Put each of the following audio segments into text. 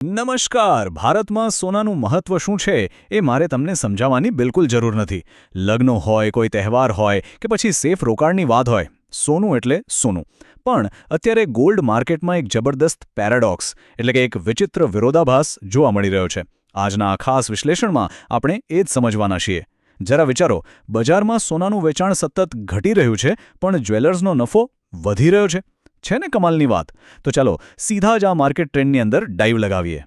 નમસ્કાર. ભારતમાં સોનાનું મહત્વ શું છે એ મારે તમને સમજાવવાની બિલકુલ જરૂર નથી. લગ્ન હોય, કોઈ તહેવાર હોય કે પછી સેફ રોકાણની વાત હોય, સોનું એટલે સોનું. પણ અત્યારે ગોલ્ડ માર્કેટમાં એક જબરદસ્ત પેરાડોક્સ એટલે કે એક વિચિત્ર વિરોધાભાસ જોવા મળી રહ્યો છે. આજના આ ખાસ વિશ્લેષણમાં આપણે એ જ સમજવાના છીએ. જરા વિચારો, બજારમાં સોનાનું વેચાણ સતત ઘટી રહ્યું છે, પણ જ્વેલર્સનો નફો વધી રહ્યો છે. છે ને કમાલની વાત? તો ચાલો સીધા જ આ માર્કેટ ટ્રેન્ડની અંદર ડાઈવ લગાવીએ.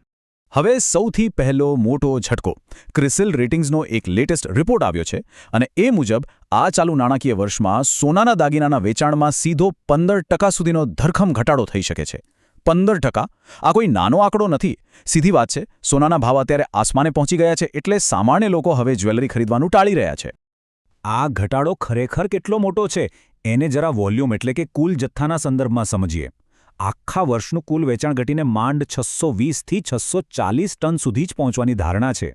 હવે સૌથી પહેલો મોટો ઝટકો. ક્રિસિલ રેટિંગ્સનો એક લેટેસ્ટ રિપોર્ટ આવ્યો છે અને એ મુજબ આ ચાલુ નાણાકીય વર્ષમાં સોનાના દાગીનાના વેચાણમાં સીધો 15% સુધીનો ધરખમ ઘટાડો થઈ શકે છે. 15%? આ કોઈ નાનો આંકડો નથી. સીધી વાત છે, સોનાના ભાવ અત્યારે આસમાને પહોંચી ગયા છે, એટલે સામાન્ય લોકો હવે જ્વેલરી ખરીદવાનું ટાળી રહ્યા છે. આ ઘટાડો ખરેખર કેટલો મોટો છે એને જરા વોલ્યુમ એટલે કે કુલ જથ્થાના સંદર્ભમાં સમજીએ. આખા વર્ષનું કુલ વેચાણ ઘટીને માંડ 620થી 640 ટન સુધી જ પહોંચવાની ધારણા છે.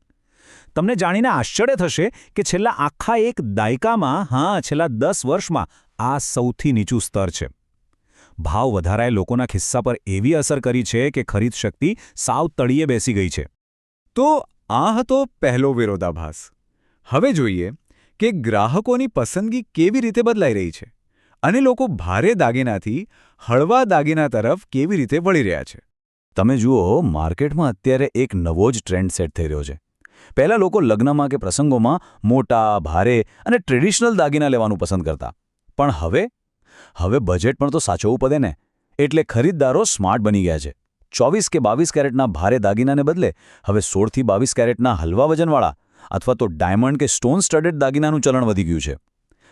તમને જાણીને આશ્ચર્ય થશે કે છેલ્લા આખા એક દાયકામાં, છેલ્લા 10 વર્ષમાં આ સૌથી નીચું સ્તર છે. ભાવ વધારાએ લોકોના ખિસ્સા પર એવી અસર કરી છે કે ખરીદ શક્તિ સાવ તળિયે બેસી ગઈ છે. તો આ હતો પહેલો વિરોધાભાસ. હવે જોઈએ કે ગ્રાહકોની પસંદગી કેવી રીતે બદલાઈ રહી છે અને લોકો ભારે દાગીનાથી હળવા દાગીના તરફ કેવી રીતે વળી રહ્યા છે. તમે જુઓ, માર્કેટમાં અત્યારે એક નવો જ ટ્રેન્ડ સેટ થઈ રહ્યો છે. પહેલાં લોકો લગ્નમાં કે પ્રસંગોમાં મોટા, ભારે અને ટ્રેડિશનલ દાગીના લેવાનું પસંદ કરતા. પણ હવે બજેટ પણ તો સાચવવું પડે ને. એટલે ખરીદદારો સ્માર્ટ બની ગયા છે. 24 કે 22 કેરેટના ભારે દાગીનાને બદલે હવે 16 થી 22 કેરેટના હલવા વજનવાળા અથવા તો ડાયમંડ કે સ્ટોન સ્ટડેડ દાગીનાનું ચલણ વધી ગયું છે.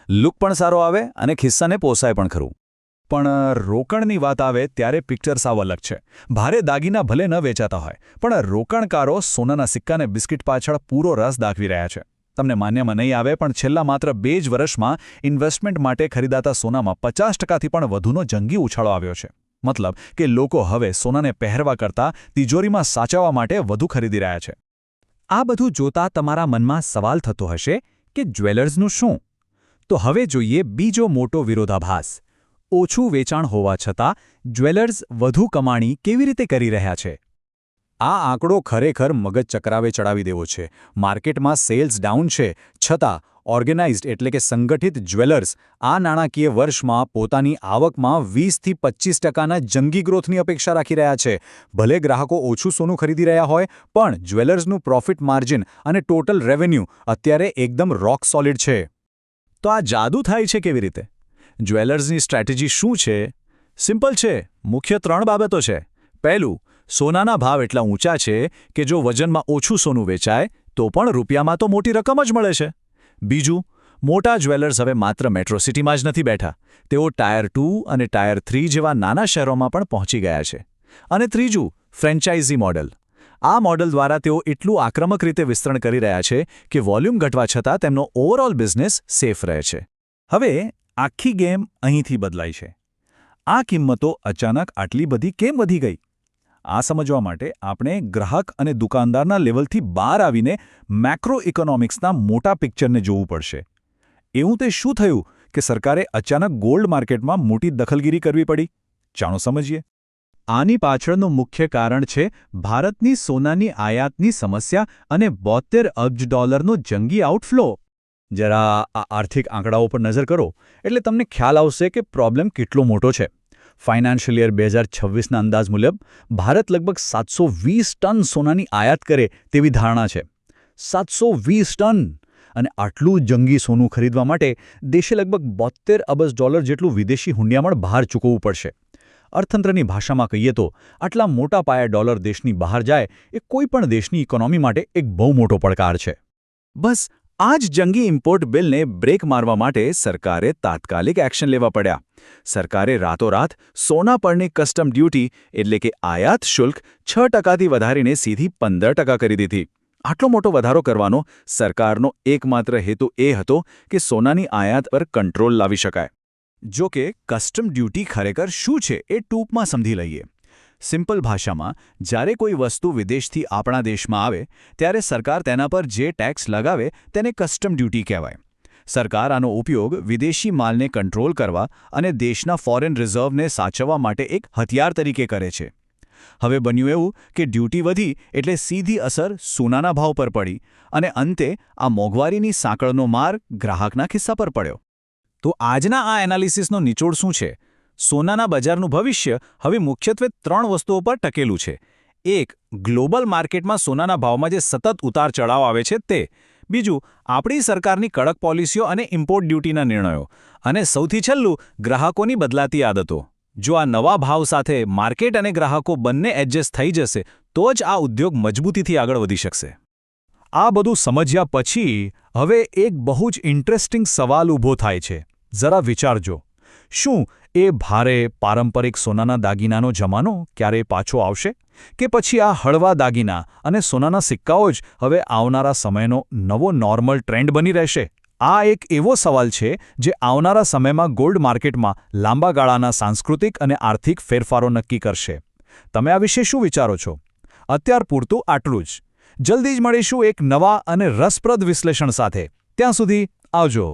લુક પણ સારો આવે અને ખિસ્સાને પોસાય પણ ખરું. પણ રોકાણની વાત આવે ત્યારે પિક્ચર સાવ અલગ છે. ભારે દાગીના ભલે ન વેચાતા હોય, પણ રોકાણકારો સોનાના સિક્કાને બિસ્કિટ પાછળ પૂરો રસ દાખવી રહ્યા છે. તમને માન્યમાં નહીં આવે, પણ છેલ્લા માત્ર 2 જ વર્ષમાં ઇન્વેસ્ટમેન્ટ માટે ખરીદાતા સોનામાં 50%થી પણ વધુનો જંગી ઉછાળો આવ્યો છે. મતલબ કે લોકો હવે સોનાને પહેરવા કરતાં તિજોરીમાં સાચવવા માટે વધુ ખરીદી રહ્યા છે. આ બધું જોતા તમારા મનમાં સવાલ થતો હશે કે જ્વેલર્સનું શું? તો હવે જોઈએ બીજો મોટો વિરોધાભાસ. ઓછું વેચાણ હોવા છતાં જ્વેલર્સ વધુ કમાણી કેવી રીતે કરી રહ્યા છે? આ આંકડો ખરેખર મગજ ચકરાવે ચડાવી દેવો છે. માર્કેટમાં સેલ્સ ડાઉન છે, છતાં ઓર્ગેનાઇઝ્ડ એટલે કે સંગઠિત જ્વેલર્સ આ નાણાકીય વર્ષમાં પોતાની આવકમાં 20થી 25%ના જંગી ગ્રોથની અપેક્ષા રાખી રહ્યા છે. ભલે ગ્રાહકો ઓછું સોનું ખરીદી રહ્યા હોય, પણ જ્વેલર્સનું પ્રોફિટ માર્જિન અને ટોટલ રેવન્યુ અત્યારે એકદમ રોક સોલિડ છે. તો આ જાદુ થાય છે કેવી રીતે? જ્વેલર્સની સ્ટ્રેટેજી શું છે? સિમ્પલ છે. મુખ્ય 3 બાબતો છે. પહેલું, સોનાના ભાવ એટલા ઊંચા છે કે જો વજનમાં ઓછું સોનું વેચાય તો પણ રૂપિયામાં તો મોટી રકમ જ મળે છે. બીજું, મોટા જ્વેલર્સ હવે માત્ર મેટ્રો સિટીમાં જ નથી બેઠા. તેઓ ટાયર 2 અને ટાયર 3 જેવા નાના શહેરોમાં પણ પહોંચી ગયા છે. અને ત્રીજું, ફ્રેન્ચાઇઝી મોડલ. આ મોડલ દ્વારા તેઓ એટલું આક્રમક રીતે વિસ્તરણ કરી રહ્યા છે કે વોલ્યુમ ઘટવા છતાં તેમનો ઓવરઓલ બિઝનેસ સેફ રહે છે. હવે આખી ગેમ અહીંથી બદલાઈ છે. આ કિંમતો અચાનક આટલી બધી કેમ વધી ગઈ? આ સમજવા માટે આપણે ગ્રાહક અને દુકાનદારના લેવલથી બહાર આવીને મેક્રો ઇકોનોમિક્સના મોટા પિક્ચરને જોવું પડશે. એવું તે શું થયું કે સરકારે અચાનક ગોલ્ડ માર્કેટમાં મોટી દખલગીરી કરવી પડી? ચાલો સમજીએ. આની પાછળનું મુખ્ય કારણ છે ભારતની સોનાની આયાતની સમસ્યા અને $72 અબજ જંગી આઉટફ્લો. જરા આ આર્થિક આંકડાઓ પર નજર કરો એટલે તમને ખ્યાલ આવશે કે પ્રોબ્લેમ કેટલો મોટો છે. ફાઇનાન્શિયલ યર 2026ના અંદાજ મુજબ ભારત લગભગ 720 ટન સોનાની આયાત કરે તેવી ધારણા છે. 720 ટન! અને આટલું જંગી સોનું ખરીદવા માટે દેશે લગભગ $72 અબજ જેટલું વિદેશી હુંડિયામણ બહાર ચૂકવવું પડશે. અર્થતંત્રની ભાષામાં કહીએ તો આટલા મોટા પાયે ડોલર દેશની બહાર જાય એ કોઈ પણ દેશની ઇકોનોમી માટે એક બહુ મોટો પડકાર છે. બસ આ જ જંગી ઇમ્પોર્ટ બિલને બ્રેક મારવા માટે સરકારે તાત્કાલિક એક્શન લેવા પડ્યા. સરકારે રાતોરાત સોના પરની કસ્ટમ ડ્યુટી એટલે કે આયાત શુલ્ક 6%થી વધારીને સીધી 15% કરી દીધી. આટલો મોટો વધારો કરવાનો સરકારનો એકમાત્ર હેતુ એ હતો કે સોનાની આયાત પર કંટ્રોલ લાવી શકાય. જો કે કસ્ટમ ડ્યુટી ખરેખર શું છે એ ટૂંકમાં સમજી લઈએ. સિમ્પલ ભાષામાં, જ્યારે કોઈ વસ્તુ વિદેશથી આપણા દેશમાં આવે ત્યારે સરકાર તેના પર જે ટેક્સ લગાવે તેને કસ્ટમ ડ્યુટી કહેવાય. સરકાર આનો ઉપયોગ વિદેશી માલને કંટ્રોલ કરવા અને દેશના ફોરેન રિઝર્વને સાચવવા માટે એક હથિયાર તરીકે કરે છે. હવે બન્યું એવું કે ડ્યુટી વધી એટલે સીધી અસર સોનાના ભાવ પર પડી અને અંતે આ મોંઘવારીની સાંકળનો માર ગ્રાહકના ખિસ્સા પર પડ્યો. તો આજના આ એનાલિસિસનો નિચોડ શું છે? સોનાના બજારનું ભવિષ્ય હવે મુખ્યત્વે 3 વસ્તુઓ પર ટકેલું છે. એક, ગ્લોબલ માર્કેટમાં સોનાના ભાવમાં જે સતત ઉતાર ચઢાવ આવે છે તે. બીજું, આપણી સરકારની કડક પોલિસીઓ અને ઇમ્પોર્ટ ડ્યુટીના નિર્ણયો. અને સૌથી છેલ્લું, ગ્રાહકોની બદલાતી આદતો. જો આ નવા ભાવ સાથે માર્કેટ અને ગ્રાહકો બંને એડજસ્ટ થઈ જશે તો જ આ ઉદ્યોગ મજબૂતીથી આગળ વધી શકશે. આ બધું સમજ્યા પછી હવે એક બહુ જ ઇન્ટરેસ્ટિંગ સવાલ ઊભો થાય છે. જરા વિચારજો, શું એ ભારે પારંપરિક સોનાના દાગીનાનો જમાનો ક્યારેય પાછો આવશે? કે પછી આ હળવા દાગીના અને સોનાના સિક્કાઓ જ હવે આવનારા સમયનો નવો નોર્મલ ટ્રેન્ડ બની રહેશે? આ એક એવો સવાલ છે જે આવનારા સમયમાં ગોલ્ડ માર્કેટમાં લાંબા ગાળાના સાંસ્કૃતિક અને આર્થિક ફેરફારો નક્કી કરશે. તમે આ વિશે શું વિચારો છો? અત્યાર પૂરતું આટલું જ. જલ્દી જ મળીશું એક નવા અને રસપ્રદ વિશ્લેષણ સાથે. ત્યાં સુધી આવજો.